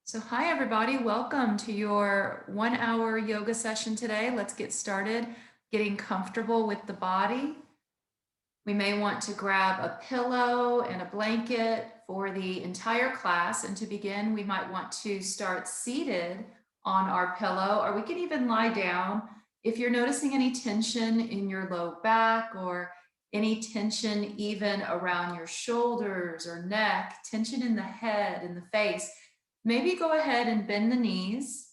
So, hi everybody, welcome to your 1 hour yoga session today. Let's get started getting comfortable with the body. We may want to grab a pillow and a blanket for the entire class. And to begin, we might want to start seated on our pillow, or we can even lie down. If you're noticing any tension in your low back or any tension even around your shoulders or neck, tension in the head and the face, maybe go ahead and bend the knees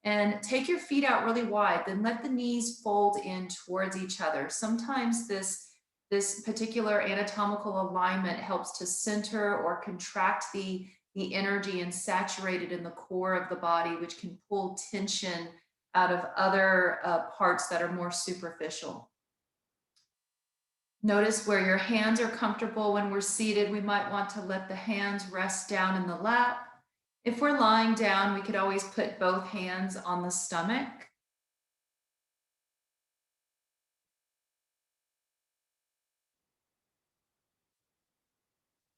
and take your feet out really wide. Then let the knees fold in towards each other. Sometimes this particular anatomical alignment helps to center or contract the energy and saturate it in the core of the body, which can pull tension out of other parts that are more superficial. Notice where your hands are comfortable. When we're seated, we might want to let the hands rest down in the lap. If we're lying down, we could always put both hands on the stomach.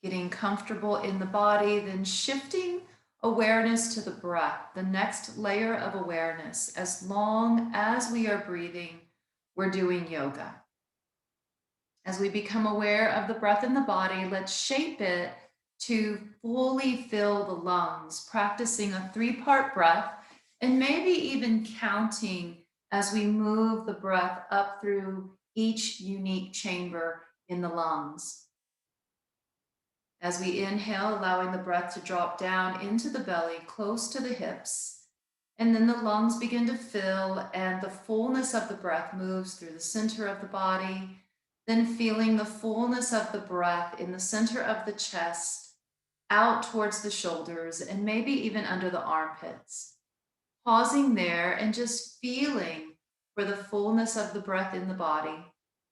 Getting comfortable in the body, then shifting awareness to the breath, the next layer of awareness. As long as we are breathing, we're doing yoga. As we become aware of the breath in the body, let's shape it to fully fill the lungs, practicing a 3-part breath, and maybe even counting as we move the breath up through each unique chamber in the lungs. As we inhale, allowing the breath to drop down into the belly, close to the hips, and then the lungs begin to fill, and the fullness of the breath moves through the center of the body, then feeling the fullness of the breath in the center of the chest, out towards the shoulders, and maybe even under the armpits. Pausing there and just feeling for the fullness of the breath in the body.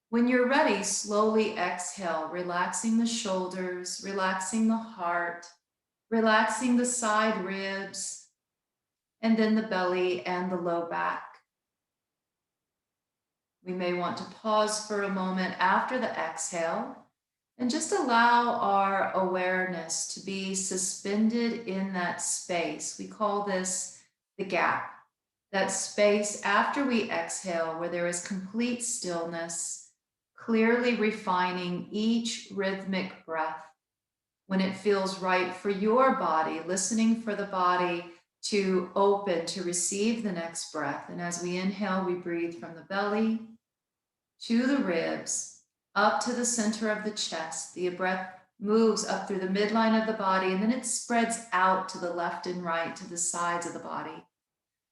When you're ready, slowly exhale, relaxing the shoulders, relaxing the heart, relaxing the side ribs, and then the belly and the low back. We may want to pause for a moment after the exhale and just allow our awareness to be suspended in that space. We call this the gap, that space after we exhale where there is complete stillness, clearly refining each rhythmic breath. When it feels right for your body, listening for the body to open to receive the next breath. And as we inhale, we breathe from the belly to the ribs, up to the center of the chest. The breath moves up through the midline of the body, and then it spreads out to the left and right, to the sides of the body.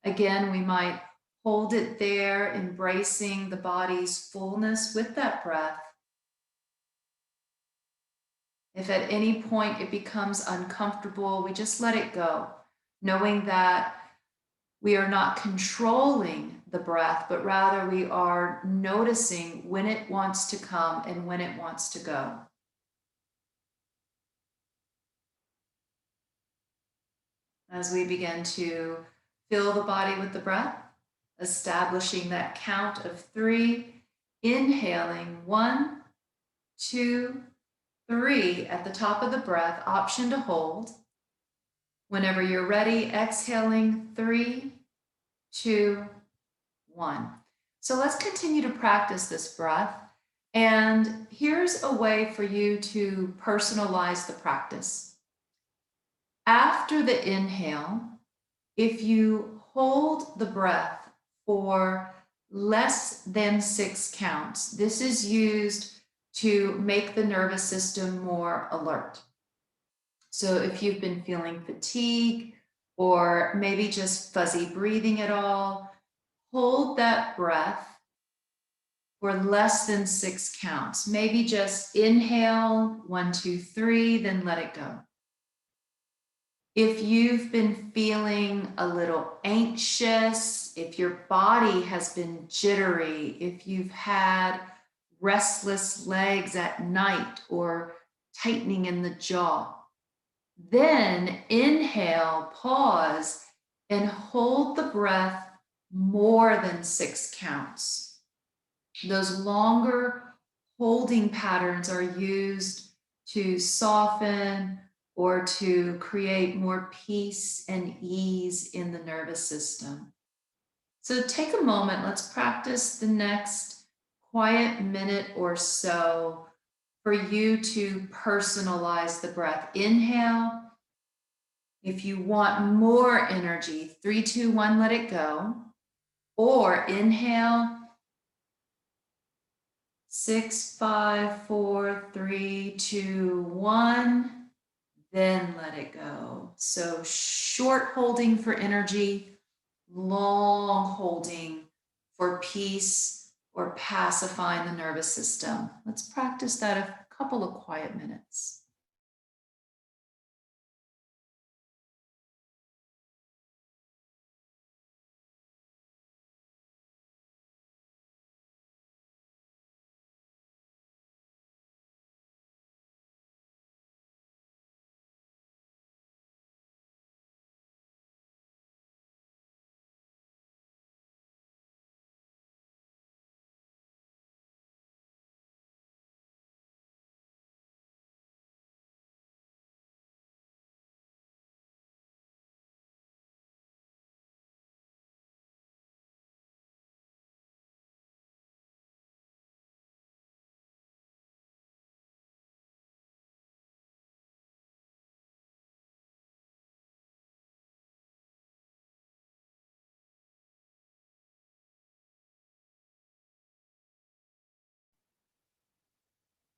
Again, we might hold it there, embracing the body's fullness with that breath. If at any point it becomes uncomfortable, we just let it go, knowing that we are not controlling the breath, but rather we are noticing when it wants to come and when it wants to go. As we begin to fill the body with the breath, establishing that count of 3, inhaling 1, 2, 3 at the top of the breath, option to hold. Whenever you're ready, exhaling 3, 2, 1. So let's continue to practice this breath. And here's a way for you to personalize the practice. After the inhale, if you hold the breath for less than 6 counts, this is used to make the nervous system more alert. So if you've been feeling fatigue or maybe just fuzzy breathing at all, hold that breath for less than 6 counts. Maybe just inhale 1, 2, 3, then let it go. If you've been feeling a little anxious, if your body has been jittery, if you've had restless legs at night or tightening in the jaw, then inhale, pause, and hold the breath more than 6 counts. Those longer holding patterns are used to soften or to create more peace and ease in the nervous system. So take a moment, let's practice the next quiet minute or so for you to personalize the breath. Inhale. If you want more energy, 3, 2, 1, let it go. Or inhale, 6, 5, 4, 3, 2, 1, then let it go. So short holding for energy, long holding for peace or pacifying the nervous system. Let's practice that a couple of quiet minutes.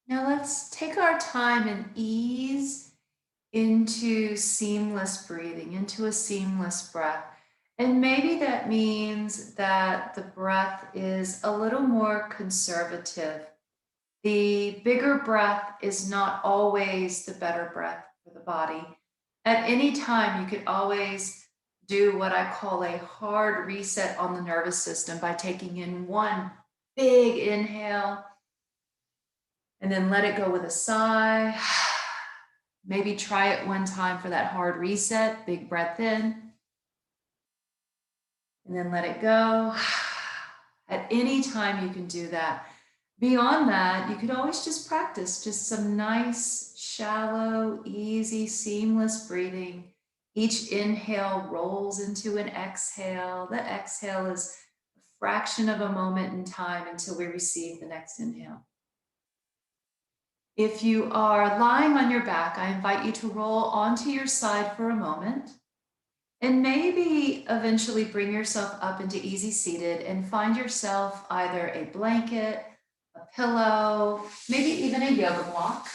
Now let's take our time and ease into seamless breathing, into a seamless breath. And maybe that means that the breath is a little more conservative. The bigger breath is not always the better breath for the body. At any time, you could always do what I call a hard reset on the nervous system by taking in one big inhale and then let it go with a sigh. Maybe try it one time for that hard reset, big breath in, and then let it go. At any time you can do that. Beyond that, you could always just practice just some nice, shallow, easy, seamless breathing. Each inhale rolls into an exhale. The exhale is a fraction of a moment in time until we receive the next inhale. If you are lying on your back, I invite you to roll onto your side for a moment and maybe eventually bring yourself up into easy seated and find yourself either a blanket, a pillow, maybe even a yoga block.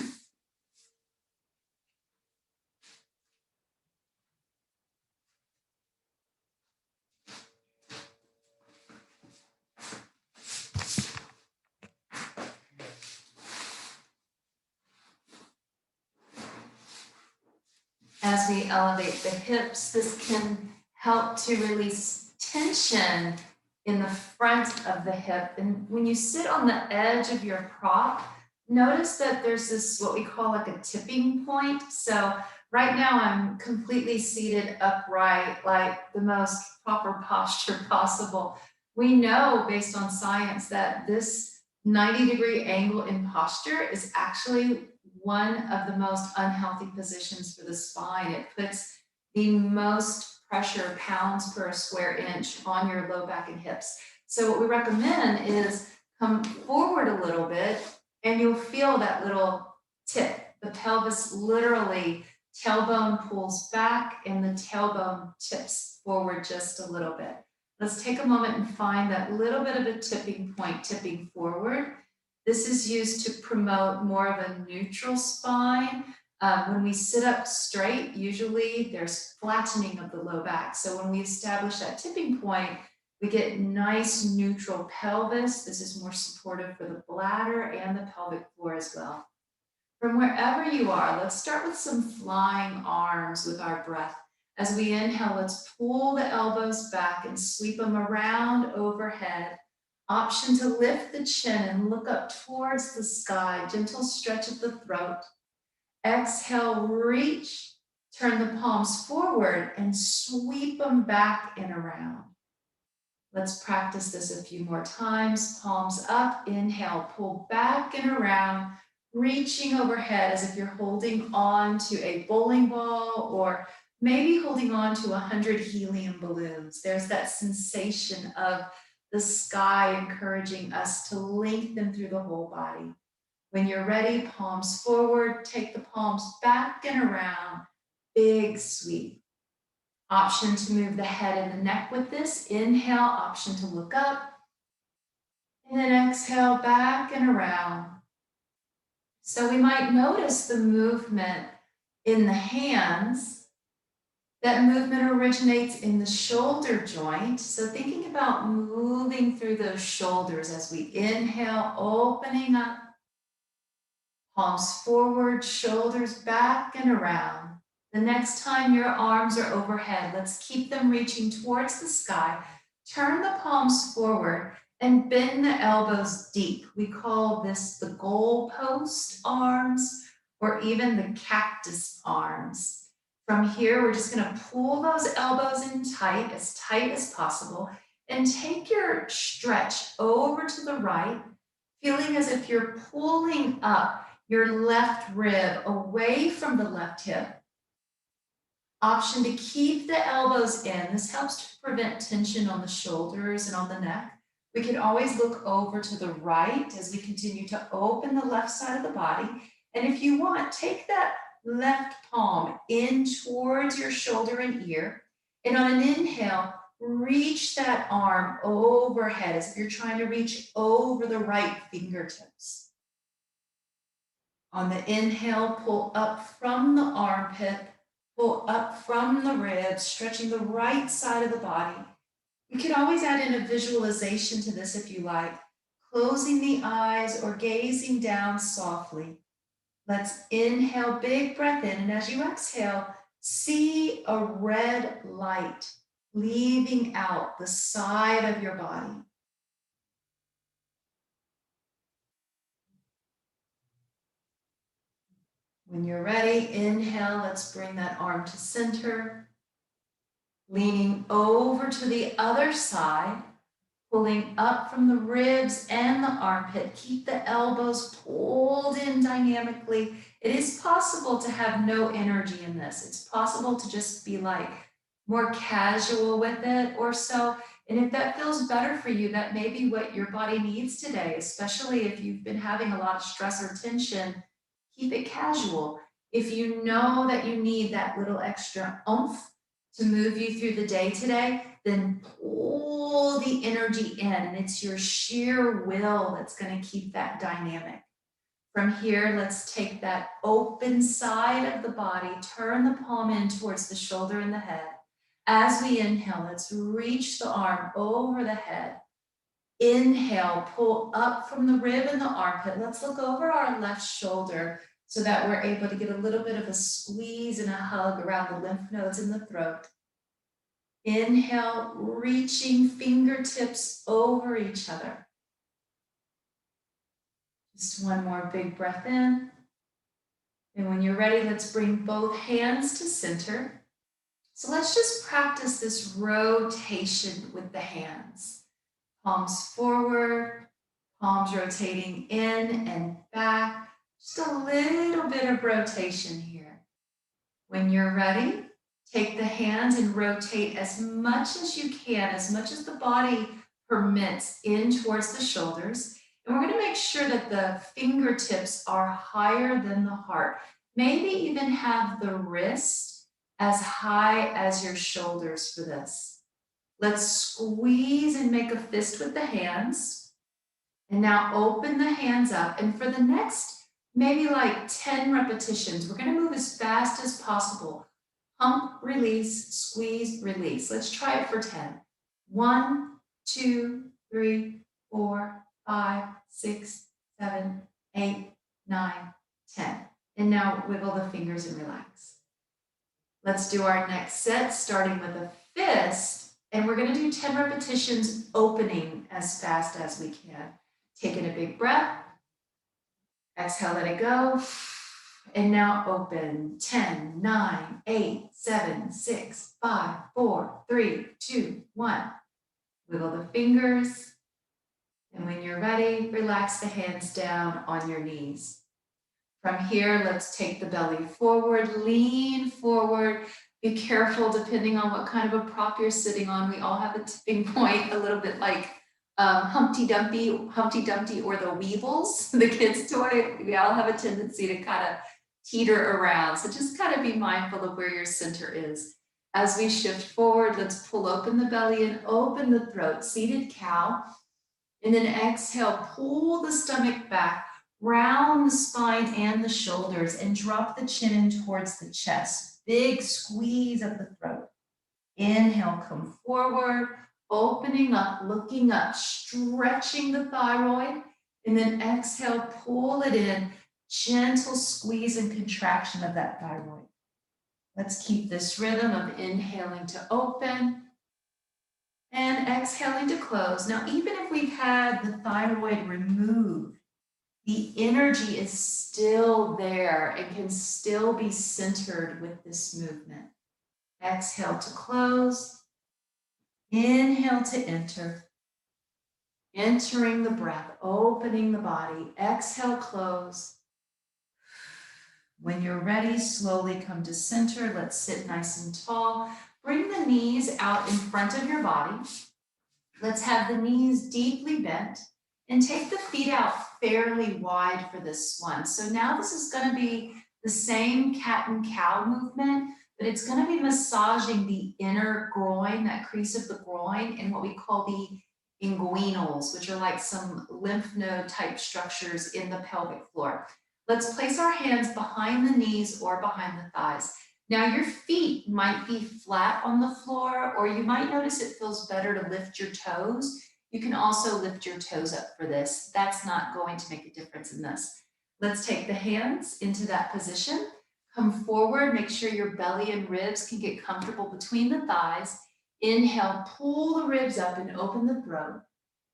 As we elevate the hips, this can help to release tension in the front of the hip. And when you sit on the edge of your prop, notice that there's this, what we call like a tipping point. So right now I'm completely seated upright, like the most proper posture possible. We know based on science that this 90-degree angle in posture is actually one of the most unhealthy positions for the spine. It puts the most pressure, pounds per square inch, on your low back and hips. So what we recommend is come forward a little bit and you'll feel that little tip. The pelvis literally, tailbone pulls back and the tailbone tips forward just a little bit. Let's take a moment and find that little bit of a tipping point, tipping forward. This is used to promote more of a neutral spine. When we sit up straight, usually there's flattening of the low back. So when we establish that tipping point, we get nice neutral pelvis. This is more supportive for the bladder and the pelvic floor as well. From wherever you are, let's start with some flying arms with our breath. As we inhale, let's pull the elbows back and sweep them around overhead. Option to lift the chin and look up towards the sky, gentle stretch of the throat. Exhale, reach, turn the palms forward and sweep them back and around. Let's practice this a few more times. Palms up, inhale, pull back and around. reaching overhead as if you're holding on to a bowling ball or maybe holding on to 100 helium balloons. There's that sensation of the sky encouraging us to lengthen through the whole body. When you're ready, palms forward, take the palms back and around, big sweep. Option to move the head and the neck with this. Inhale, option to look up. And then exhale, back and around. So we might notice the movement in the hands. That movement originates in the shoulder joint. So thinking about moving through those shoulders as we inhale, opening up. Palms forward, shoulders back and around. The next time your arms are overhead, let's keep them reaching towards the sky. Turn the palms forward and bend the elbows deep. We call this the goalpost arms or even the cactus arms. From here, we're just going to pull those elbows in tight as possible, and take your stretch over to the right, feeling as if you're pulling up your left rib away from the left hip. Option to keep the elbows in. This helps to prevent tension on the shoulders and on the neck. We can always look over to the right as we continue to open the left side of the body. And if you want, take that left palm in towards your shoulder and ear. And on an inhale, reach that arm overhead as if you're trying to reach over the right fingertips. On the inhale, pull up from the armpit, pull up from the ribs, stretching the right side of the body. You can always add in a visualization to this if you like, closing the eyes or gazing down softly. Let's inhale, big breath in, and as you exhale, see a red light leaving out the side of your body. When you're ready, inhale, let's bring that arm to center. Leaning over to the other side, pulling up from the ribs and the armpit. Keep the elbows pulled in dynamically. It is possible to have no energy in this. It's possible to just be like more casual with it or so. And if that feels better for you, that may be what your body needs today, especially if you've been having a lot of stress or tension. Keep it casual. If you know that you need that little extra oomph to move you through the day today, then pull the energy in, and it's your sheer will that's going to keep that dynamic. From here, let's take that open side of the body, turn the palm in towards the shoulder and the head. As we inhale, let's reach the arm over the head. Inhale, pull up from the rib and the armpit. Let's look over our left shoulder so that we're able to get a little bit of a squeeze and a hug around the lymph nodes in the throat. Inhale, reaching fingertips over each other. Just one more big breath in. And when you're ready, let's bring both hands to center. So let's just practice this rotation with the hands. Palms forward, palms rotating in and back. Just a little bit of rotation here. When you're ready, take the hands and rotate as much as you can, as much as the body permits, in towards the shoulders. And we're going to make sure that the fingertips are higher than the heart. Maybe even have the wrist as high as your shoulders for this. Let's squeeze and make a fist with the hands. And now open the hands up. And for the next maybe like 10 repetitions, we're going to move as fast as possible. Pump, release, squeeze, release. Let's try it for 10. 1, 2, 3, 4, 5, 6, 7, 8, 9, 10. And now wiggle the fingers and relax. Let's do our next set, starting with a fist. And we're going to do 10 repetitions, opening as fast as we can. Taking a big breath. Exhale, let it go. And now open. 10, 9, 8, 7, 6, 5, 4, 3, 2, 1. Wiggle the fingers. And when you're ready, relax the hands down on your knees. From here, let's take the belly forward, lean forward. Be careful depending on what kind of a prop you're sitting on. We all have a tipping point, a little bit like Humpty Dumpty or the Weebles, the kids' toy. We all have a tendency to kind of teeter around. So just kind of be mindful of where your center is. As we shift forward, let's pull open the belly and open the throat, seated cow. And then exhale, pull the stomach back, round the spine and the shoulders, and drop the chin in towards the chest. Big squeeze of the throat. Inhale, come forward, opening up, looking up, stretching the thyroid. And then exhale, pull it in, gentle squeeze and contraction of that thyroid. Let's keep this rhythm of inhaling to open and exhaling to close. Now, even if we've had the thyroid removed, the energy is still there and can still be centered with this movement. Exhale to close. Inhale to enter. Entering the breath, opening the body. Exhale, close. When you're ready, slowly come to center. Let's sit nice and tall. Bring the knees out in front of your body. Let's have the knees deeply bent and take the feet out fairly wide for this one. So now this is going to be the same cat and cow movement, but it's going to be massaging the inner groin, that crease of the groin, and what we call the inguinals, which are like some lymph node type structures in the pelvic floor. Let's place our hands behind the knees or behind the thighs. Now your feet might be flat on the floor, or you might notice it feels better to lift your toes. You can also lift your toes up for this. That's not going to make a difference in this. Let's take the hands into that position. Come forward, make sure your belly and ribs can get comfortable between the thighs. Inhale, pull the ribs up and open the throat.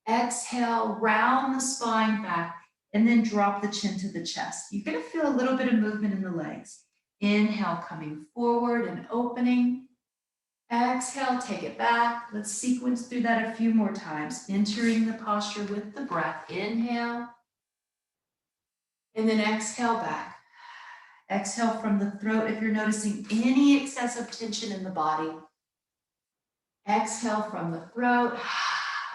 Exhale, round the spine back, and then drop the chin to the chest. You're going to feel a little bit of movement in the legs. Inhale, coming forward and opening. Exhale, take it back. Let's sequence through that a few more times. Entering the posture with the breath. Inhale. And then exhale back. Exhale from the throat if you're noticing any excessive tension in the body. Exhale from the throat.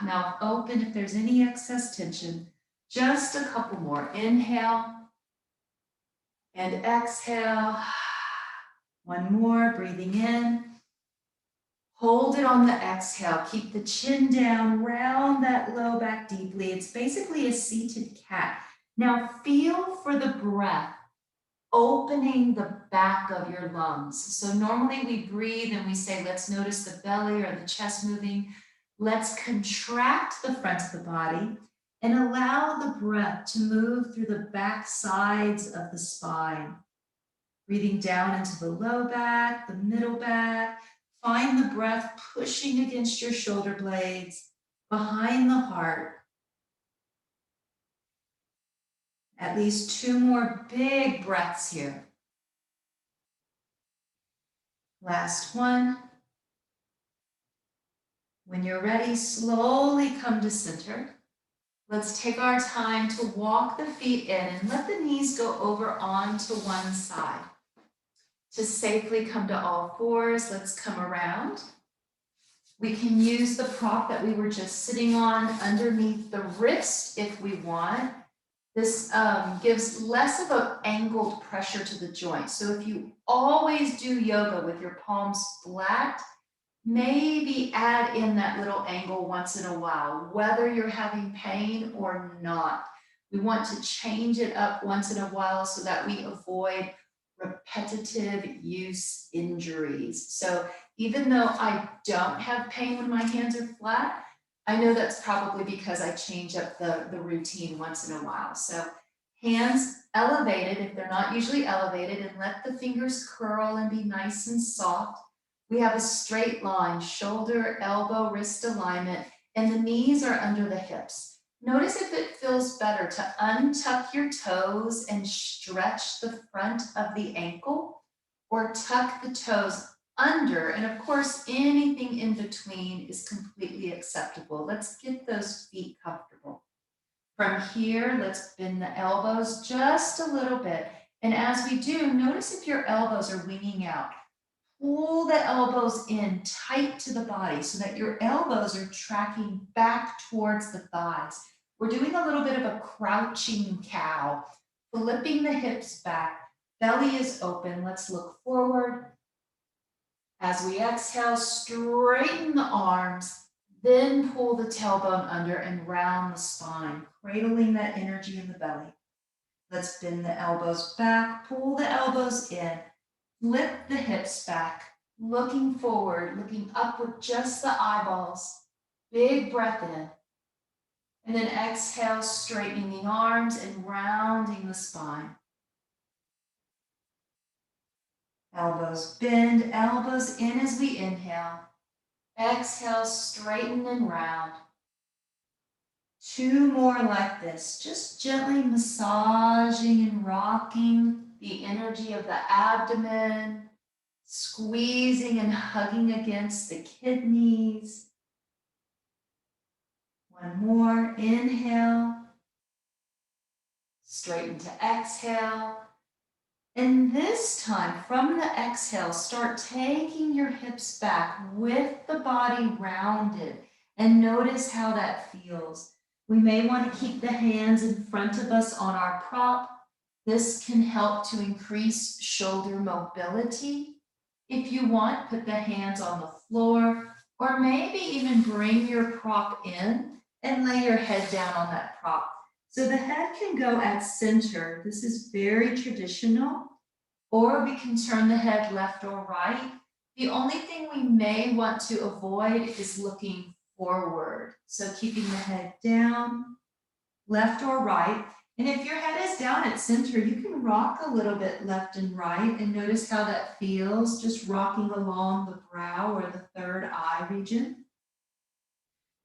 Mouth open if there's any excess tension. Just a couple more. Inhale. And exhale. One more, breathing in. Hold it on the exhale. Keep the chin down, round that low back deeply. It's basically a seated cat. Now feel for the breath opening the back of your lungs. So normally we breathe and we say, let's notice the belly or the chest moving. Let's contract the front of the body and allow the breath to move through the back sides of the spine. Breathing down into the low back, the middle back. Find the breath pushing against your shoulder blades, behind the heart. At least 2 more big breaths here. Last one. When you're ready, slowly come to center. Let's take our time to walk the feet in and let the knees go over onto one side. To safely come to all fours, let's come around. We can use the prop that we were just sitting on underneath the wrist if we want. This gives less of an angled pressure to the joint. So if you always do yoga with your palms flat, maybe add in that little angle once in a while, whether you're having pain or not. We want to change it up once in a while so that we avoid repetitive use injuries. So even though I don't have pain when my hands are flat, I know that's probably because I change up the routine once in a while. So hands elevated if they're not usually elevated, and let the fingers curl and be nice and soft. We have a straight line, shoulder, elbow, wrist alignment, and the knees are under the hips. Notice if it feels better to untuck your toes and stretch the front of the ankle, or tuck the toes under, and of course, anything in between is completely acceptable. Let's get those feet comfortable. From here, let's bend the elbows just a little bit And as we do, notice if your elbows are winging out. Pull the elbows in tight to the body so that your elbows are tracking back towards the thighs. We're doing a little bit of a crouching cow, flipping the hips back. Belly is open. Let's look forward. As we exhale, straighten the arms, then pull the tailbone under and round the spine, cradling that energy in the belly. Let's bend the elbows back, pull the elbows in, flip the hips back, looking forward, looking up with just the eyeballs. Big breath in. And then exhale, straightening the arms and rounding the spine. Elbows bend, elbows in as we inhale. Exhale, straighten and round. 2 more like this, just gently massaging and rocking the energy of the abdomen, squeezing and hugging against the kidneys. 1 more, inhale, straighten to exhale. And this time, from the exhale, start taking your hips back with the body rounded and notice how that feels. We may want to keep the hands in front of us on our prop. This can help to increase shoulder mobility. If you want, put the hands on the floor, or maybe even bring your prop in and lay your head down on that prop. So the head can go at center. This is very traditional. Or we can turn the head left or right. The only thing we may want to avoid is looking forward. So keeping the head down, left or right. And if your head is down at center, you can rock a little bit left and right and notice how that feels, just rocking along the brow or the third eye region.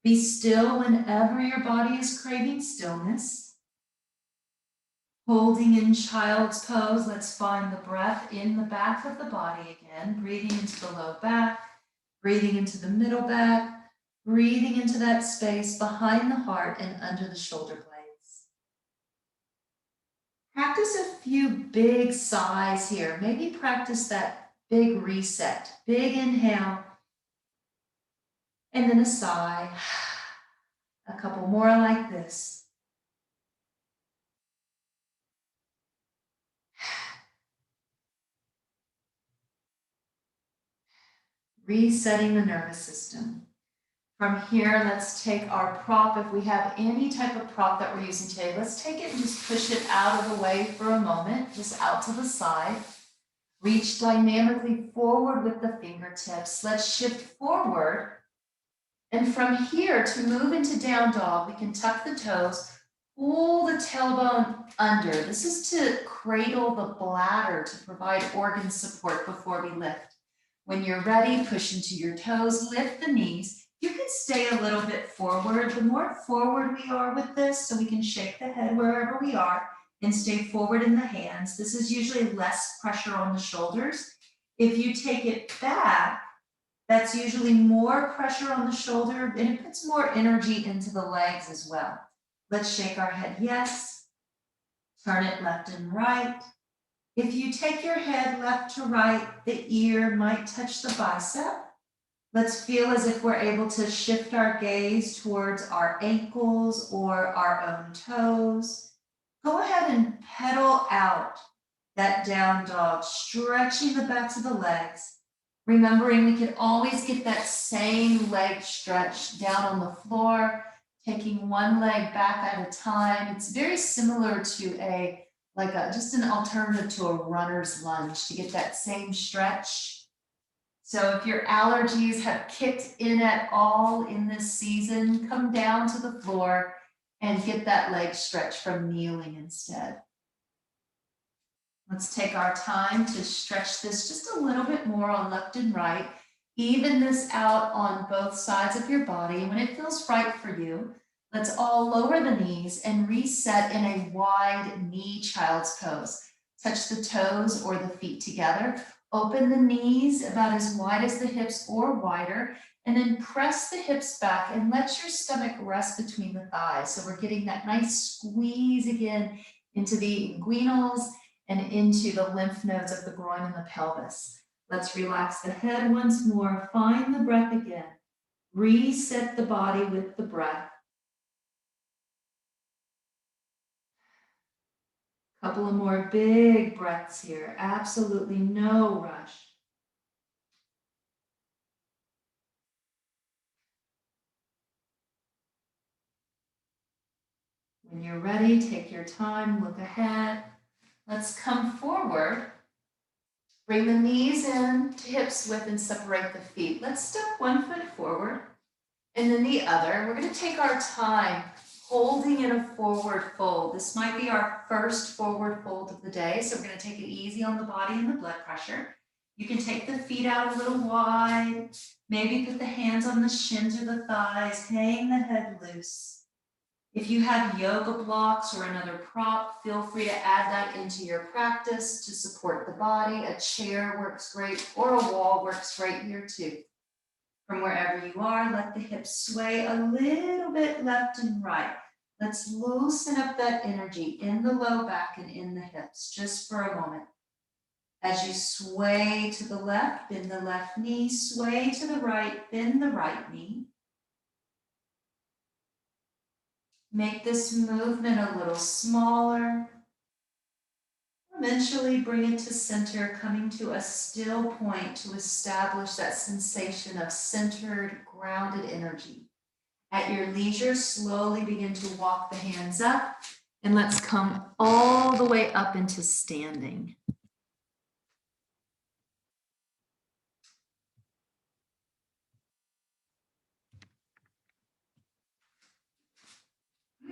Be still whenever your body is craving stillness. Holding in child's pose, let's find the breath in the back of the body again, breathing into the low back, breathing into the middle back, breathing into that space behind the heart and under the shoulder blades. Practice a few big sighs here. Maybe practice that big reset. Big inhale, and then a sigh. A couple more like this. Resetting the nervous system. From here, let's take our prop. If we have any type of prop that we're using today, let's take it and just push it out of the way for a moment, just out to the side. Reach dynamically forward with the fingertips. Let's shift forward. And from here, to move into down dog, we can tuck the toes, pull the tailbone under. This is to cradle the bladder to provide organ support before we lift. When you're ready, push into your toes, lift the knees. You can stay a little bit forward. The more forward we are with this, so we can shake the head wherever we are and stay forward in the hands. This is usually less pressure on the shoulders. If you take it back, that's usually more pressure on the shoulder and it puts more energy into the legs as well. Let's shake our head yes. Turn it left and right. If you take your head left to right, the ear might touch the bicep. Let's feel as if we're able to shift our gaze towards our ankles or our own toes. Go ahead and pedal out that down dog, stretching the backs of the legs. Remembering we can always get that same leg stretch down on the floor, taking one leg back at a time. It's very similar to just an alternative to a runner's lunge to get that same stretch. So if your allergies have kicked in at all in this season, come down to the floor and get that leg stretch from kneeling instead. Let's take our time to stretch this just a little bit more on left and right. Even this out on both sides of your body. And when it feels right for you, let's all lower the knees and reset in a wide knee child's pose. Touch the toes or the feet together. Open the knees about as wide as the hips or wider. And then press the hips back and let your stomach rest between the thighs. So we're getting that nice squeeze again into the inguinals and into the lymph nodes of the groin and the pelvis. Let's relax the head once more. Find the breath again. Reset the body with the breath. Couple of more big breaths here. Absolutely no rush. When you're ready, take your time, look ahead. Let's come forward. Bring the knees in to hips width and separate the feet. Let's step 1 foot forward and then the other. We're going to take our time holding in a forward fold. This might be our first forward fold of the day, so we're going to take it easy on the body and the blood pressure. You can take the feet out a little wide, maybe put the hands on the shins or the thighs, hang the head loose. If you have yoga blocks or another prop, feel free to add that into your practice to support the body. A chair works great, or a wall works great here too. From wherever you are, let the hips sway a little bit left and right. Let's loosen up that energy in the low back and in the hips, just for a moment. As you sway to the left, bend the left knee, sway to the right, bend the right knee. Make this movement a little smaller. Eventually bring it to center, coming to a still point to establish that sensation of centered, grounded energy. At your leisure, slowly begin to walk the hands up, and let's come all the way up into standing.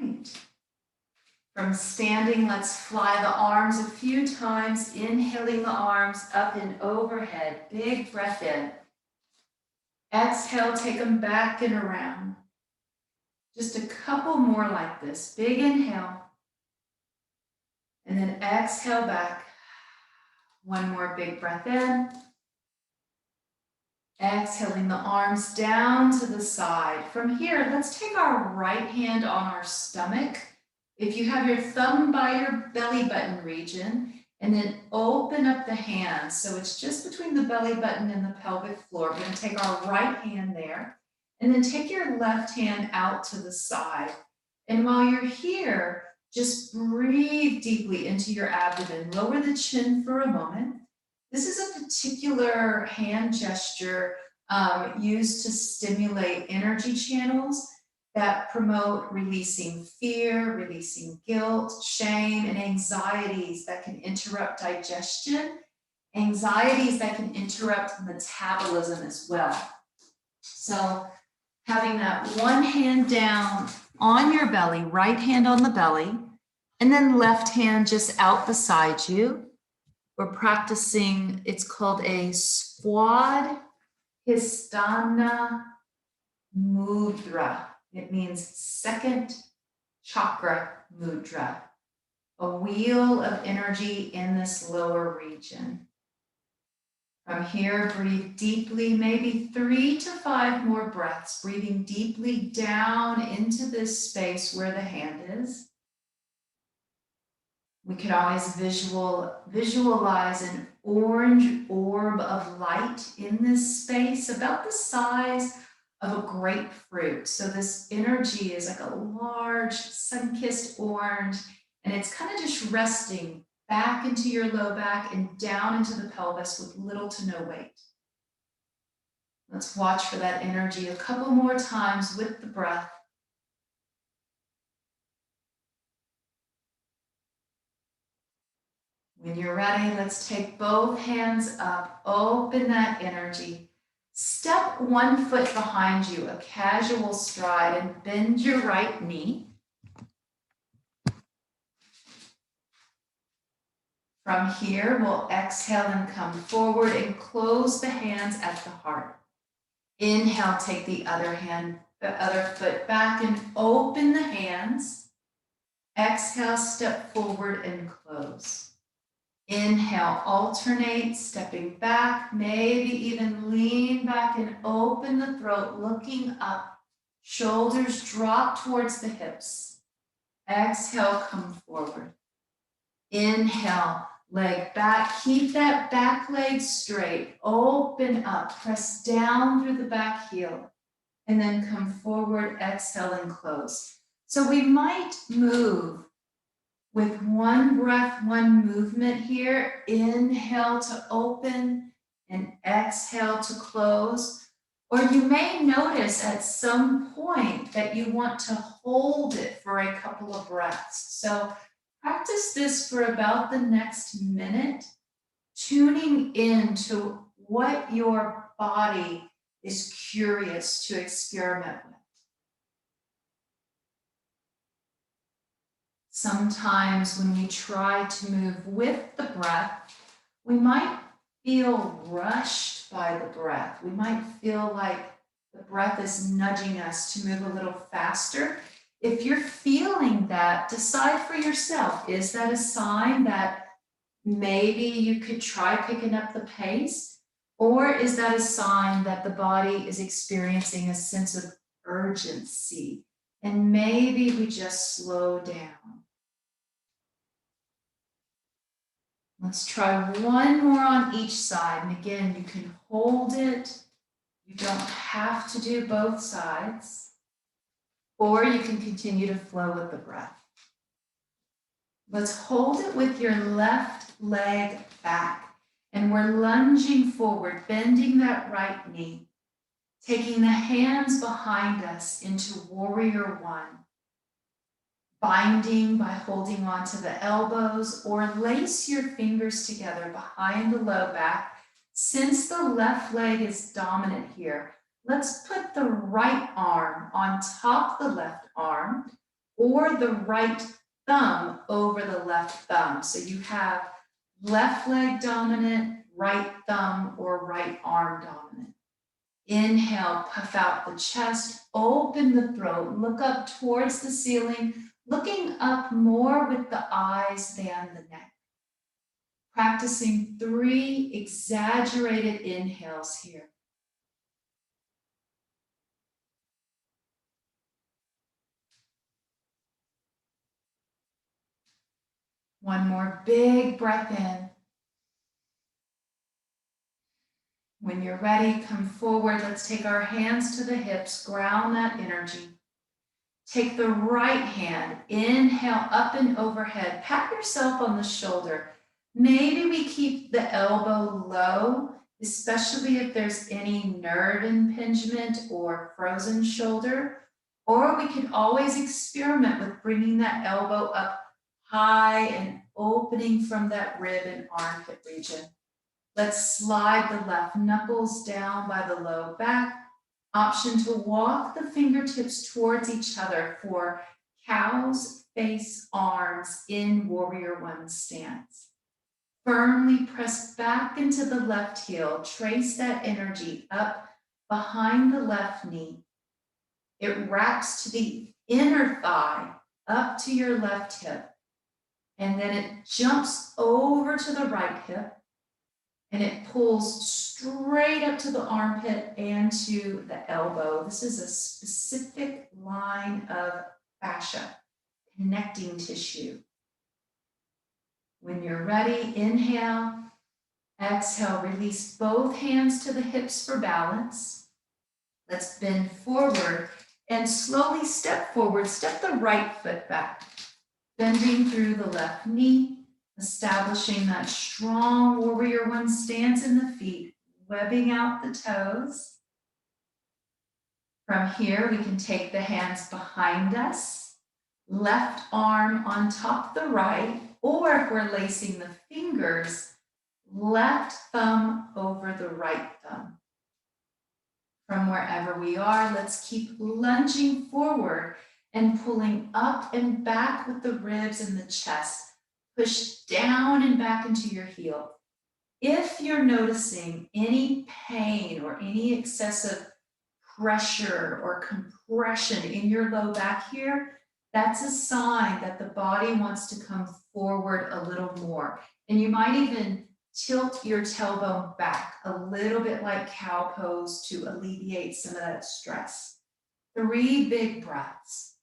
Right. From standing, let's fly the arms a few times, inhaling the arms up and overhead. Big breath in. Exhale, take them back and around. Just a couple more like this. Big inhale. And then exhale back. One more big breath in. Exhaling the arms down to the side. From here, let's take our right hand on our stomach. If you have your thumb by your belly button region, and then open up the hands. So it's just between the belly button and the pelvic floor. We're going to take our right hand there, and then take your left hand out to the side. And while you're here, just breathe deeply into your abdomen. Lower the chin for a moment. This is a particular hand gesture used to stimulate energy channels that promote releasing fear, releasing guilt, shame, and anxieties that can interrupt digestion, anxieties that can interrupt metabolism as well. So having that one hand down on your belly, right hand on the belly, and then left hand just out beside you. We're practicing, it's called a Swadhisthana Mudra. It means second chakra mudra, a wheel of energy in this lower region. From here, breathe deeply, maybe 3 to 5 more breaths, breathing deeply down into this space where the hand is. We could always visualize an orange orb of light in this space, about the size of a grapefruit. So this energy is like a large sun-kissed orange, and it's kind of just resting back into your low back and down into the pelvis with little to no weight. Let's watch for that energy a couple more times with the breath. When you're ready, let's take both hands up, open that energy. Step 1 foot behind you, a casual stride, and bend your right knee. From here, we'll exhale and come forward and close the hands at the heart. Inhale, take the other foot back and open the hands. Exhale, step forward and close. Inhale, alternate, stepping back, maybe even lean back and open the throat, looking up. Shoulders drop towards the hips. Exhale, come forward. Inhale, leg back. Keep that back leg straight. Open up. Press down through the back heel. And then come forward, exhale and close. So we might move with one breath, one movement here. Inhale to open and exhale to close. Or you may notice at some point that you want to hold it for a couple of breaths. So practice this for about the next minute, tuning into what your body is curious to experiment with. Sometimes when we try to move with the breath, we might feel rushed by the breath. We might feel like the breath is nudging us to move a little faster. If you're feeling that, decide for yourself, is that a sign that maybe you could try picking up the pace? Or is that a sign that the body is experiencing a sense of urgency? And maybe we just slow down. Let's try one more on each side. And again, you can hold it. You don't have to do both sides. Or you can continue to flow with the breath. Let's hold it with your left leg back. And we're lunging forward, bending that right knee. Taking the hands behind us into warrior one. Binding by holding on to the elbows, or lace your fingers together behind the low back. Since the left leg is dominant here, let's put the right arm on top of the left arm, or the right thumb over the left thumb. So you have left leg dominant, right thumb, or right arm dominant. Inhale, puff out the chest, open the throat, look up towards the ceiling, looking up more with the eyes than the neck. Practicing 3 exaggerated inhales here. One more big breath in. When you're ready, come forward. Let's take our hands to the hips, ground that energy. Take the right hand, inhale up and overhead. Pat yourself on the shoulder. Maybe we keep the elbow low, especially if there's any nerve impingement or frozen shoulder. Or we can always experiment with bringing that elbow up high and opening from that rib and armpit region. Let's slide the left knuckles down by the low back. Option to walk the fingertips towards each other for cow's face arms in warrior one stance. Firmly press back into the left heel. Trace that energy up behind the left knee. It wraps to the inner thigh, up to your left hip. And then it jumps over to the right hip. And it pulls straight up to the armpit and to the elbow. This is a specific line of fascia, connecting tissue. When you're ready, inhale, exhale, release both hands to the hips for balance. Let's bend forward and slowly step forward. Step the right foot back, bending through the left knee. Establishing that strong warrior one stance in the feet, webbing out the toes. From here, we can take the hands behind us, left arm on top of the right, or if we're lacing the fingers, left thumb over the right thumb. From wherever we are, let's keep lunging forward and pulling up and back with the ribs and the chest. Push down and back into your heel. If you're noticing any pain or any excessive pressure or compression in your low back here, that's a sign that the body wants to come forward a little more. And you might even tilt your tailbone back a little bit like cow pose to alleviate some of that stress. 3 big breaths.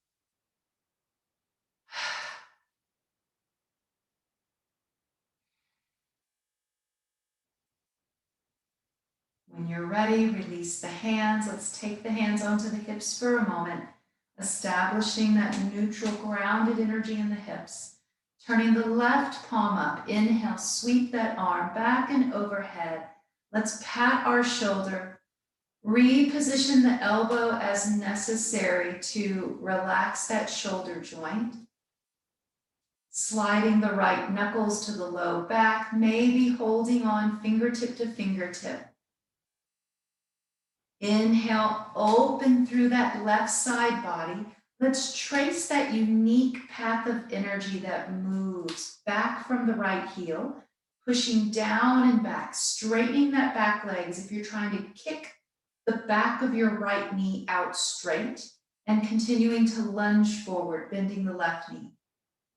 When you're ready, release the hands. Let's take the hands onto the hips for a moment, establishing that neutral, grounded energy in the hips. Turning the left palm up. Inhale, sweep that arm back and overhead. Let's pat our shoulder. Reposition the elbow as necessary to relax that shoulder joint. Sliding the right knuckles to the low back, maybe holding on fingertip to fingertip. Inhale, open through that left side body. Let's trace that unique path of energy that moves back from the right heel, pushing down and back, straightening that back leg as if you're trying to kick the back of your right knee out straight and continuing to lunge forward, bending the left knee.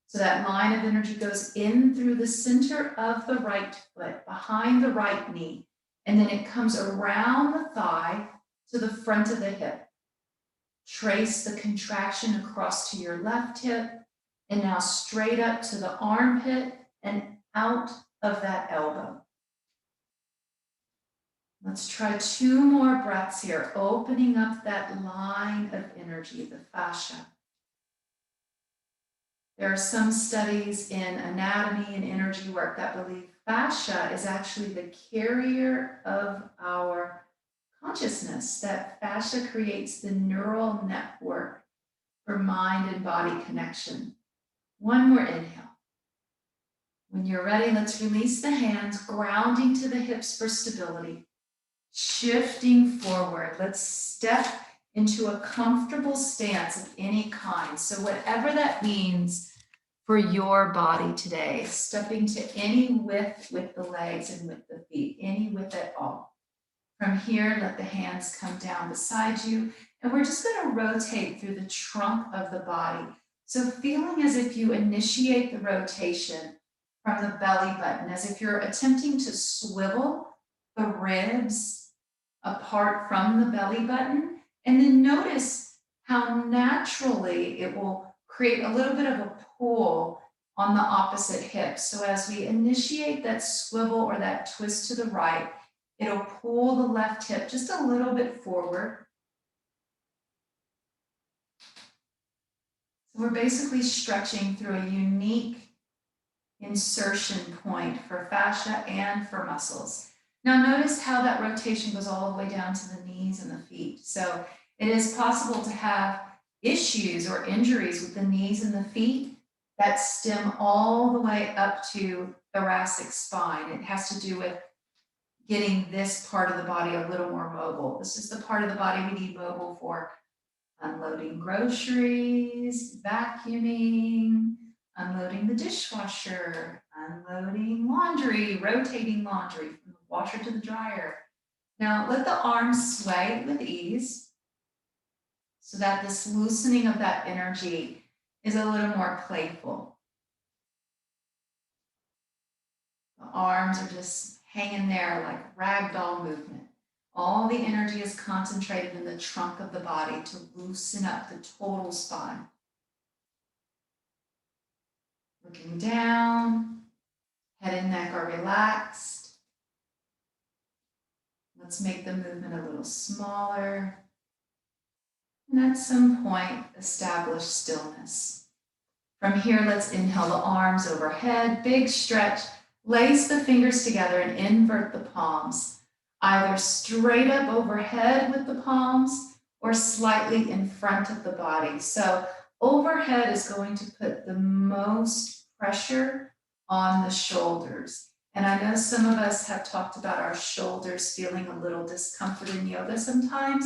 So that line of energy goes in through the center of the right foot, behind the right knee, and then it comes around the thigh to the front of the hip. Trace the contraction across to your left hip, and now straight up to the armpit and out of that elbow. Let's try 2 more breaths here, opening up that line of energy, the fascia. There are some studies in anatomy and energy work that believe fascia is actually the carrier of our consciousness, that fascia creates the neural network for mind and body connection. 1 more inhale. When you're ready, let's release the hands, grounding to the hips for stability. Shifting forward, let's step into a comfortable stance of any kind. So whatever that means for your body today, stepping to any width with the legs and with the feet, any width at all. From here, let the hands come down beside you, and we're just going to rotate through the trunk of the body. So feeling as if you initiate the rotation from the belly button, as if you're attempting to swivel the ribs apart from the belly button, and then notice how naturally it will create a little bit of a pull on the opposite hip. So as we initiate that swivel or that twist to the right, it'll pull the left hip just a little bit forward. So we're basically stretching through a unique insertion point for fascia and for muscles. Now notice how that rotation goes all the way down to the knees and the feet. So it is possible to have issues or injuries with the knees and the feet that stem all the way up to thoracic spine. It has to do with getting this part of the body a little more mobile. This is the part of the body we need mobile for unloading groceries, vacuuming, unloading the dishwasher, unloading laundry, rotating laundry from the washer to the dryer. Now let the arms sway with ease so that this loosening of that energy is a little more playful. The arms are just hanging there like ragdoll movement. All the energy is concentrated in the trunk of the body to loosen up the total spine. Looking down, head and neck are relaxed. Let's make the movement a little smaller. And at some point, establish stillness. From here, let's inhale the arms overhead, big stretch. Lace the fingers together and invert the palms, either straight up overhead with the palms or slightly in front of the body. So overhead is going to put the most pressure on the shoulders. And I know some of us have talked about our shoulders feeling a little discomfort in yoga sometimes.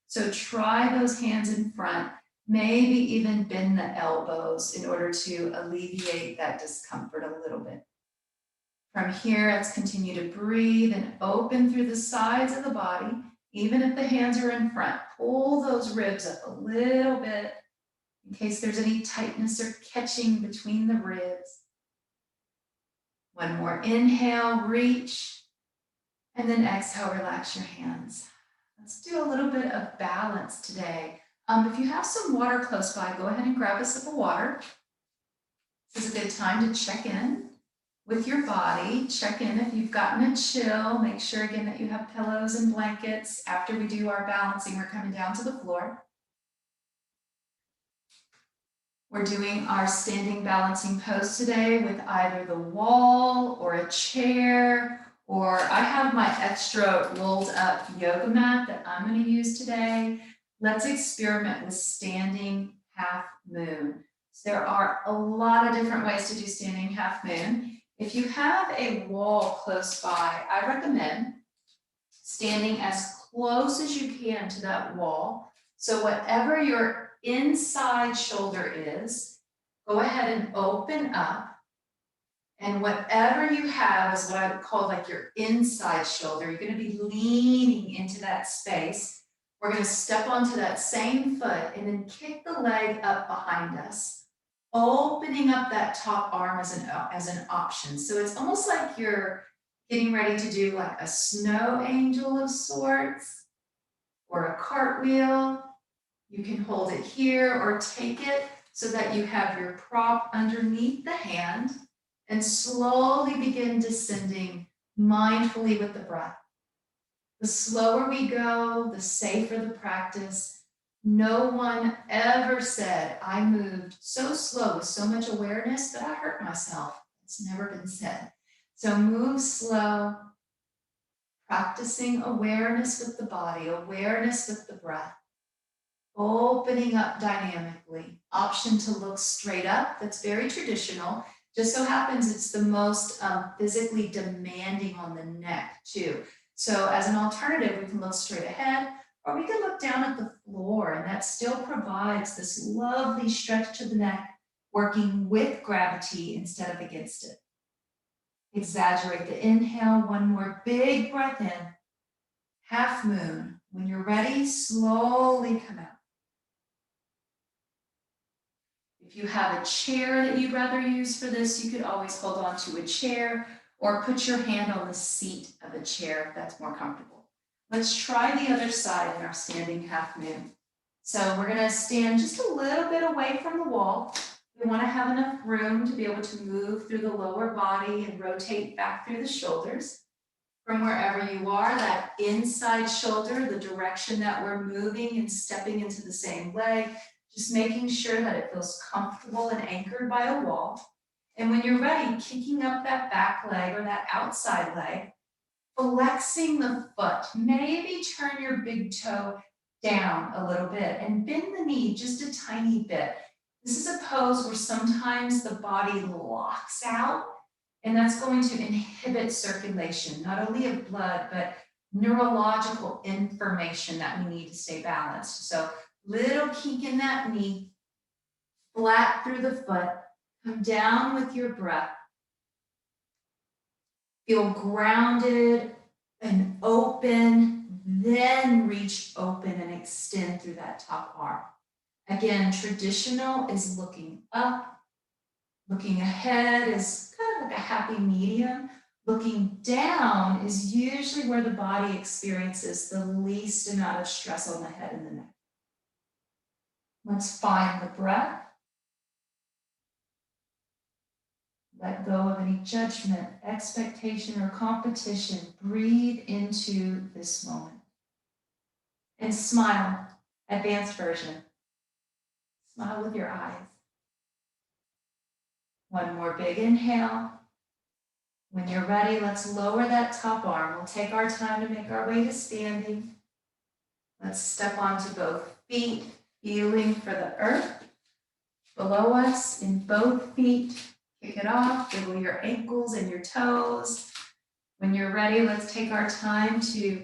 So try those hands in front, maybe even bend the elbows in order to alleviate that discomfort a little bit. From here, let's continue to breathe and open through the sides of the body. Even if the hands are in front, pull those ribs up a little bit in case there's any tightness or catching between the ribs. One more inhale, reach, and then exhale, relax your hands. Let's do a little bit of balance today. If you have some water close by, go ahead and grab a sip of water. This is a good time to check in. with your body. Check in if you've gotten a chill. Make sure again that you have pillows and blankets. After we do our balancing, we're coming down to the floor. We're doing our standing balancing pose today with either the wall or a chair, or I have my extra rolled up yoga mat that I'm going to use today. Let's experiment with standing half moon. So there are a lot of different ways to do standing half moon. If you have a wall close by, I recommend standing as close as you can to that wall. So whatever your inside shoulder is, go ahead and open up. And whatever you have is what I would call like your inside shoulder. You're going to be leaning into that space. We're going to step onto that same foot and then kick the leg up behind us, opening up that top arm as an option. So it's almost like you're getting ready to do like a snow angel of sorts or a cartwheel. You can hold it here or take it so that you have your prop underneath the hand and slowly begin descending mindfully with the breath. The slower we go, the safer the practice. No one ever said, I moved so slow with so much awareness that I hurt myself. It's never been said. So move slow, practicing awareness with the body, awareness with the breath, opening up dynamically. Option to look straight up, that's very traditional. Just so happens it's the most physically demanding on the neck too. So as an alternative, we can look straight ahead, or we can look down at the floor, and that still provides this lovely stretch to the neck, working with gravity instead of against it. Exaggerate the inhale, one more big breath in, half moon. When you're ready, slowly come out. If you have a chair that you'd rather use for this, you could always hold on to a chair or put your hand on the seat of a chair if that's more comfortable. Let's try the other side in our standing half moon. So we're going to stand just a little bit away from the wall. We want to have enough room to be able to move through the lower body and rotate back through the shoulders. From wherever you are, that inside shoulder, the direction that we're moving and stepping into the same leg, just making sure that it feels comfortable and anchored by a wall. And when you're ready, kicking up that back leg or that outside leg, flexing the foot, maybe turn your big toe down a little bit and bend the knee just a tiny bit. This is a pose where sometimes the body locks out, and that's going to inhibit circulation, not only of blood, but neurological information that we need to stay balanced. So little kink in that knee, flat through the foot, come down with your breath. Feel grounded and open, then reach open and extend through that top arm. Again, traditional is looking up. Looking ahead is kind of like a happy medium. Looking down is usually where the body experiences the least amount of stress on the head and the neck. Let's find the breath. Let go of any judgment, expectation, or competition. Breathe into this moment. And smile, advanced version. Smile with your eyes. One more big inhale. When you're ready, let's lower that top arm. We'll take our time to make our way to standing. Let's step onto both feet, feeling for the earth below us in both feet. Kick it off, wiggle your ankles and your toes. When you're ready, let's take our time to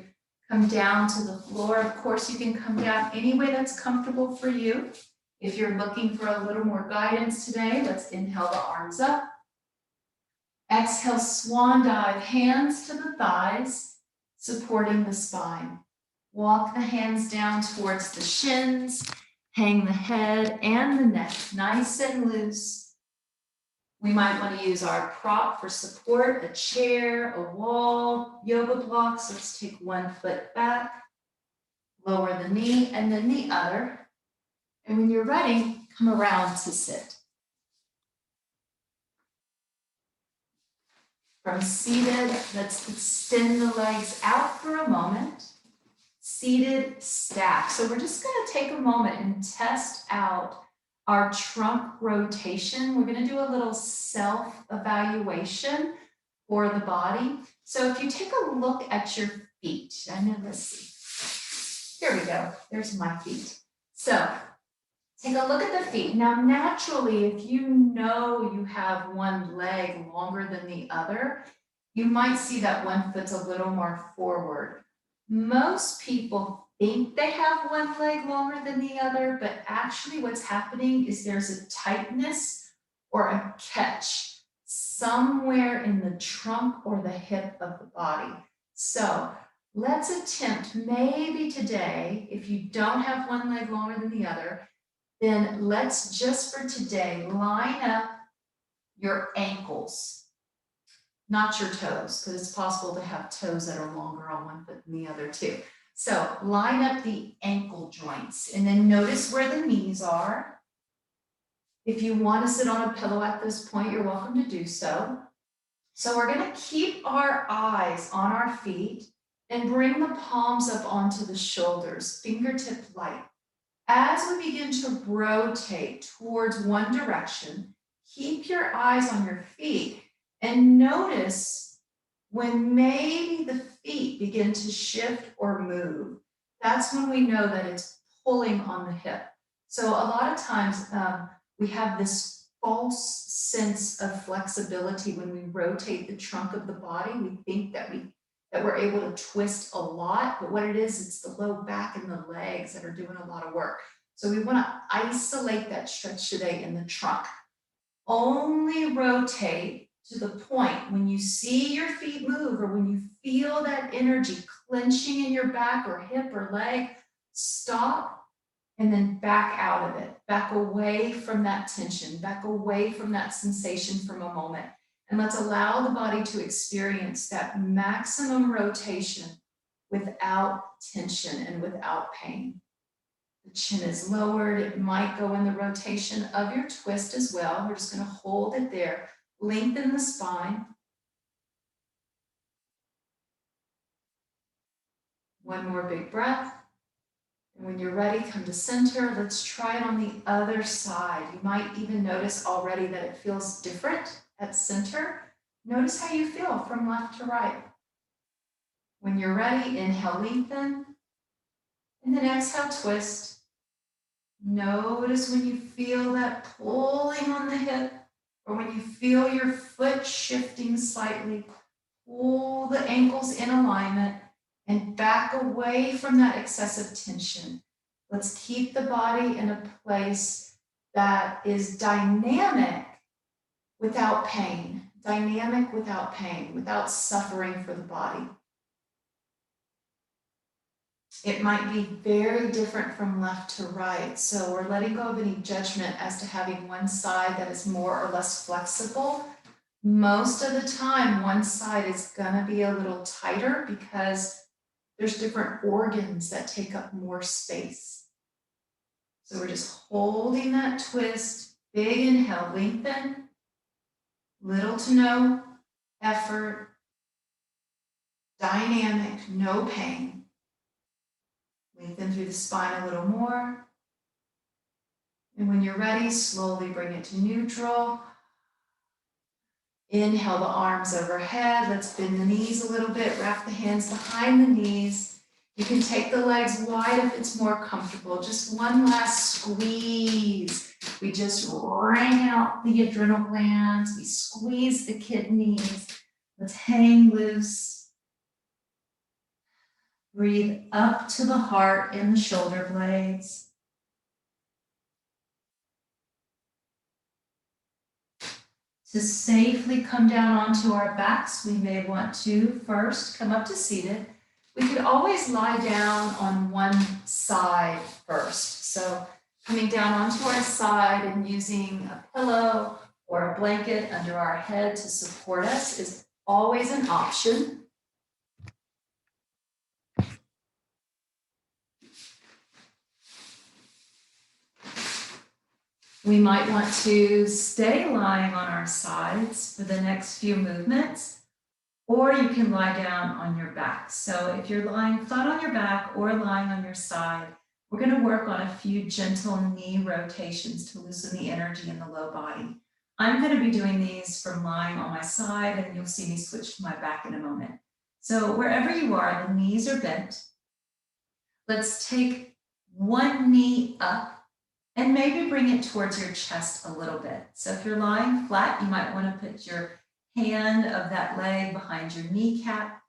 come down to the floor. Of course, you can come down any way that's comfortable for you. If you're looking for a little more guidance today, let's inhale the arms up. Exhale, swan dive, hands to the thighs, supporting the spine. Walk the hands down towards the shins, hang the head and the neck nice and loose. We might want to use our prop for support, a chair, a wall, yoga blocks. Let's take one foot back, lower the knee and then the other. And when you're ready, come around to sit. From seated, let's extend the legs out for a moment. Seated stack. So we're just going to take a moment and test out our trunk rotation. We're going to do a little self-evaluation for the body. So if you take a look at your feet, let's see. Here we go. There's my feet. So take a look at the feet. Now, naturally, if you know you have one leg longer than the other, you might see that one foot's a little more forward. Most people think they have one leg longer than the other, but actually what's happening is there's a tightness or a catch somewhere in the trunk or the hip of the body. So let's attempt maybe today, if you don't have one leg longer than the other, then let's just for today line up your ankles. Not your toes, because it's possible to have toes that are longer on one foot than the other too. So line up the ankle joints and then notice where the knees are. If you want to sit on a pillow at this point, you're welcome to do so. So we're going to keep our eyes on our feet and bring the palms up onto the shoulders, fingertip light. As we begin to rotate towards one direction, keep your eyes on your feet. And notice when maybe the feet begin to shift or move, that's when we know that it's pulling on the hip. So a lot of times we have this false sense of flexibility when we rotate the trunk of the body. We think that we're able to twist a lot, but what it is, it's the low back and the legs that are doing a lot of work. So we want to isolate that stretch today in the trunk. Only rotate to the point when you see your feet move or when you feel that energy clenching in your back or hip or leg, stop and then back out of it, back away from that tension, back away from that sensation from a moment. And let's allow the body to experience that maximum rotation without tension and without pain. The chin is lowered. It might go in the rotation of your twist as well. We're just going to hold it there. Lengthen the spine. One more big breath. And when you're ready, come to center. Let's try it on the other side. You might even notice already that it feels different at center. Notice how you feel from left to right. When you're ready, inhale, lengthen. And then exhale, twist. Notice when you feel that pulling on the hip, or when you feel your foot shifting slightly, pull the ankles in alignment and back away from that excessive tension. Let's keep the body in a place that is dynamic without pain, without suffering for the body. It might be very different from left to right. So we're letting go of any judgment as to having one side that is more or less flexible. Most of the time, one side is going to be a little tighter because there's different organs that take up more space. So we're just holding that twist, big inhale, lengthen, little to no effort, dynamic, no pain. Lengthen through the spine a little more. And when you're ready, slowly bring it to neutral. Inhale the arms overhead. Let's bend the knees a little bit. Wrap the hands behind the knees. You can take the legs wide if it's more comfortable. Just one last squeeze. We just wring out the adrenal glands. We squeeze the kidneys. Let's hang loose. Breathe up to the heart in the shoulder blades. To safely come down onto our backs, we may want to first come up to seated. We could always lie down on one side first. So coming down onto our side and using a pillow or a blanket under our head to support us is always an option. We might want to stay lying on our sides for the next few movements, or you can lie down on your back. So if you're lying flat on your back or lying on your side, we're going to work on a few gentle knee rotations to loosen the energy in the low body. I'm going to be doing these from lying on my side, and you'll see me switch to my back in a moment. So wherever you are, the knees are bent. Let's take one knee up and maybe bring it towards your chest a little bit. So if you're lying flat, you might want to put your hand of that leg behind your kneecap.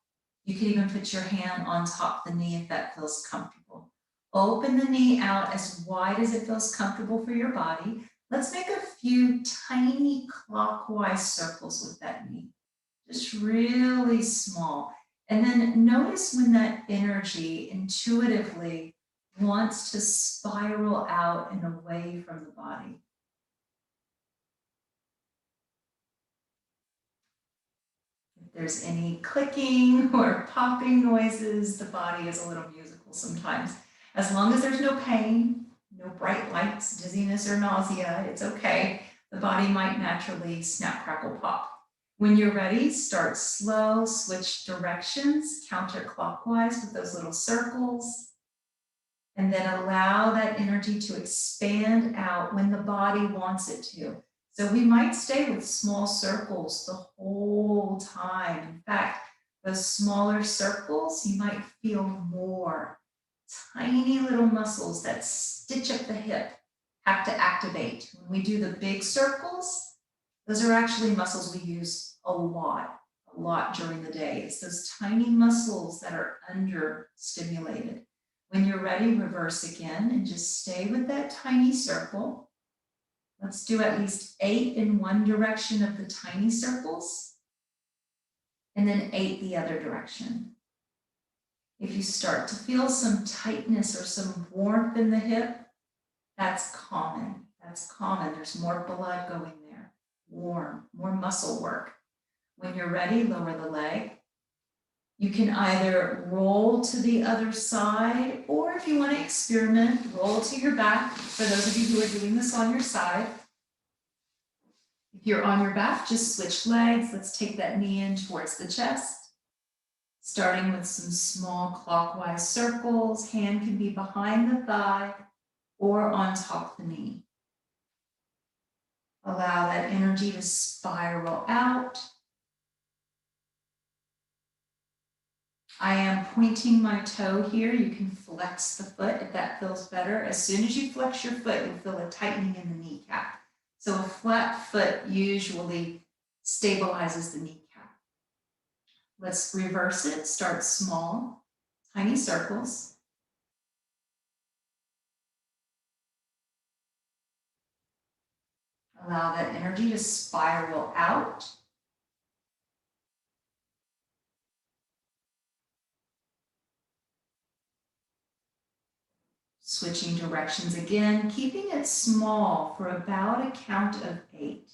You can even put your hand on top of the knee if that feels comfortable. Open the knee out as wide as it feels comfortable for your body. Let's make a few tiny clockwise circles with that knee, just really small. And then notice when that energy intuitively wants to spiral out and away from the body. If there's any clicking or popping noises, the body is a little musical sometimes. As long as there's no pain, no bright lights, dizziness, or nausea, it's okay. The body might naturally snap, crackle, pop. When you're ready, start slow, switch directions, counterclockwise with those little circles. And then allow that energy to expand out when the body wants it to. So we might stay with small circles the whole time. In fact, those smaller circles, you might feel more. Tiny little muscles that stitch up the hip have to activate. When we do the big circles, those are actually muscles we use a lot during the day. It's those tiny muscles that are under-stimulated. When you're ready, reverse again and just stay with that tiny circle. Let's do at least 8 in one direction of the tiny circles, and then 8 the other direction. If you start to feel some tightness or some warmth in the hip, that's common. That's common. There's more blood going there. Warm, more muscle work. When you're ready, lower the leg. You can either roll to the other side, or if you want to experiment, roll to your back. For those of you who are doing this on your side. If you're on your back, just switch legs. Let's take that knee in towards the chest. Starting with some small clockwise circles. Hand can be behind the thigh or on top of the knee. Allow that energy to spiral out. I am pointing my toe here. You can flex the foot if that feels better. As soon as you flex your foot, you'll feel a tightening in the kneecap. So a flat foot usually stabilizes the kneecap. Let's reverse it. Start small, tiny circles. Allow that energy to spiral out. Switching directions again, keeping it small for about a count of 8.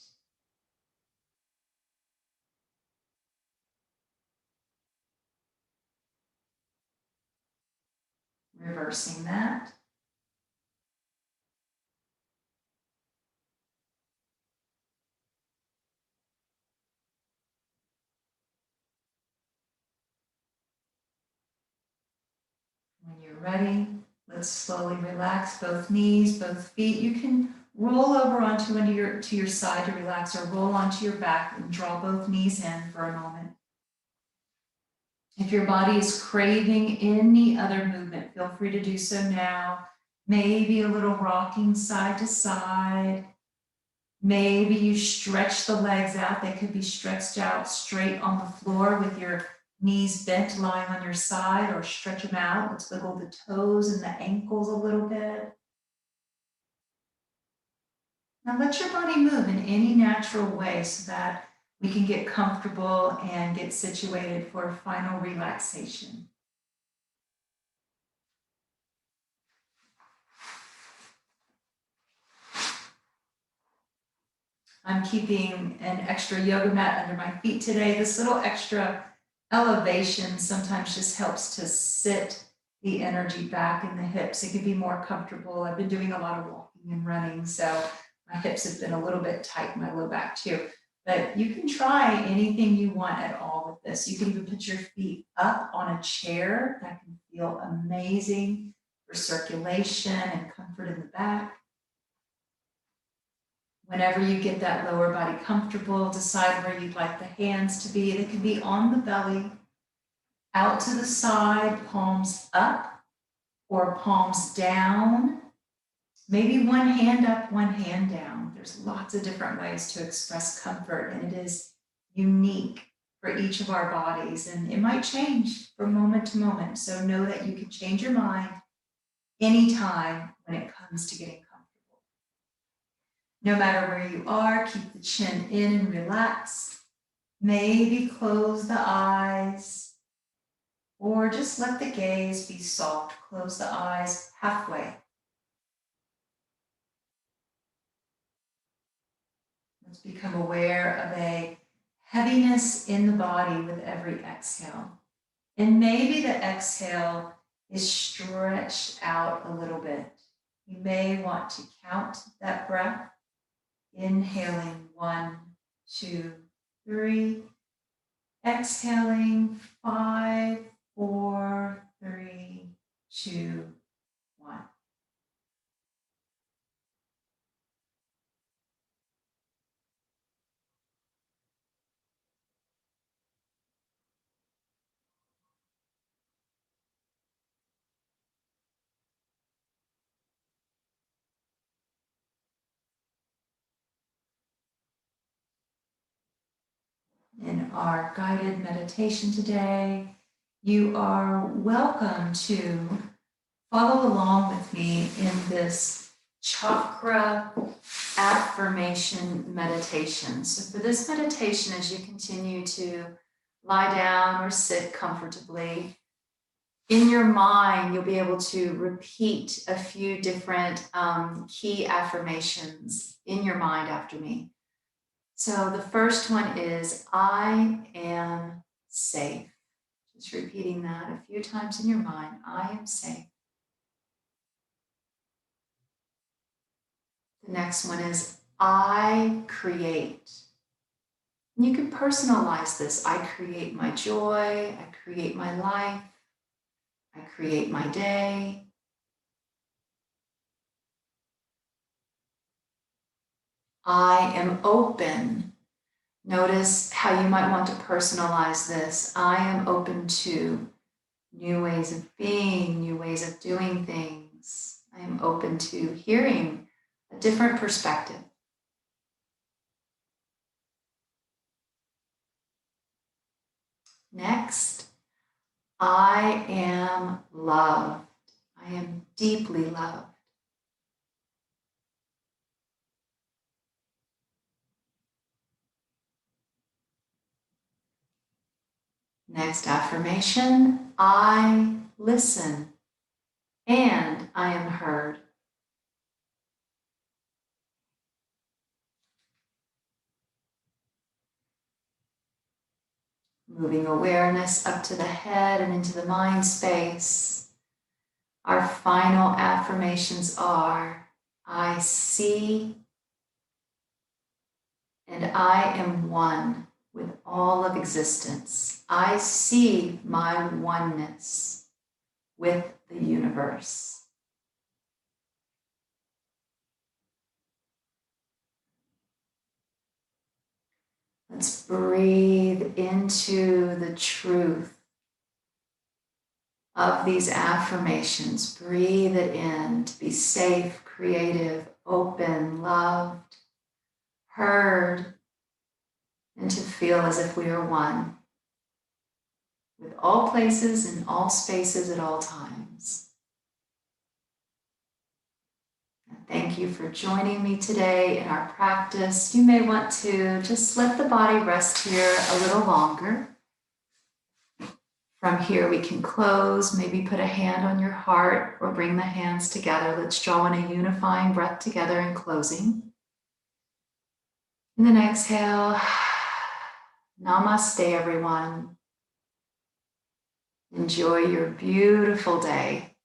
Reversing that. When you're ready, let's slowly relax both knees, both feet. You can roll over to your side to relax, or roll onto your back and draw both knees in for a moment. If your body is craving any other movement, feel free to do so now. Maybe a little rocking side to side. Maybe you stretch the legs out. They could be stretched out straight on the floor with your knees bent, lying on your side, or stretch them out. Let's wiggle the toes and the ankles a little bit. Now let your body move in any natural way so that we can get comfortable and get situated for final relaxation. I'm keeping an extra yoga mat under my feet today. This little extra elevation sometimes just helps to sit the energy back in the hips. It can be more comfortable. I've been doing a lot of walking and running, so my hips have been a little bit tight, my low back too. But you can try anything you want at all with this. You can even put your feet up on a chair. That can feel amazing for circulation and comfort in the back. Whenever you get that lower body comfortable, decide where you'd like the hands to be. They can be on the belly, out to the side, palms up or palms down. Maybe one hand up, one hand down. There's lots of different ways to express comfort, and it is unique for each of our bodies, and it might change from moment to moment. So know that you can change your mind anytime when it comes to getting comfortable. No matter where you are, keep the chin in and relax. Maybe close the eyes, or just let the gaze be soft. Close the eyes halfway. Let's become aware of a heaviness in the body with every exhale. And maybe the exhale is stretched out a little bit. You may want to count that breath. Inhaling 1, 2, 3. Exhaling 5, 4, 3, 2, 1. In our guided meditation today, you are welcome to follow along with me in this chakra affirmation meditation. So for this meditation, as you continue to lie down or sit comfortably, in your mind, you'll be able to repeat a few different key affirmations in your mind after me. So the first one is, I am safe. Just repeating that a few times in your mind. I am safe. The next one is, I create. And you can personalize this. I create my joy. I create my life. I create my day. I am open. Notice how you might want to personalize this. I am open to new ways of being, new ways of doing things. I am open to hearing a different perspective. Next, I am loved. I am deeply loved. Next affirmation, I listen and I am heard. Moving awareness up to the head and into the mind space. Our final affirmations are, I see and I am one with all of existence. I see my oneness with the universe. Let's breathe into the truth of these affirmations. Breathe it in to be safe, creative, open, loved, heard, and to feel as if we are one with all places and all spaces at all times. Thank you for joining me today in our practice. You may want to just let the body rest here a little longer. From here, we can close, maybe put a hand on your heart or bring the hands together. Let's draw in a unifying breath together in closing. And then exhale. Namaste, everyone. Enjoy your beautiful day.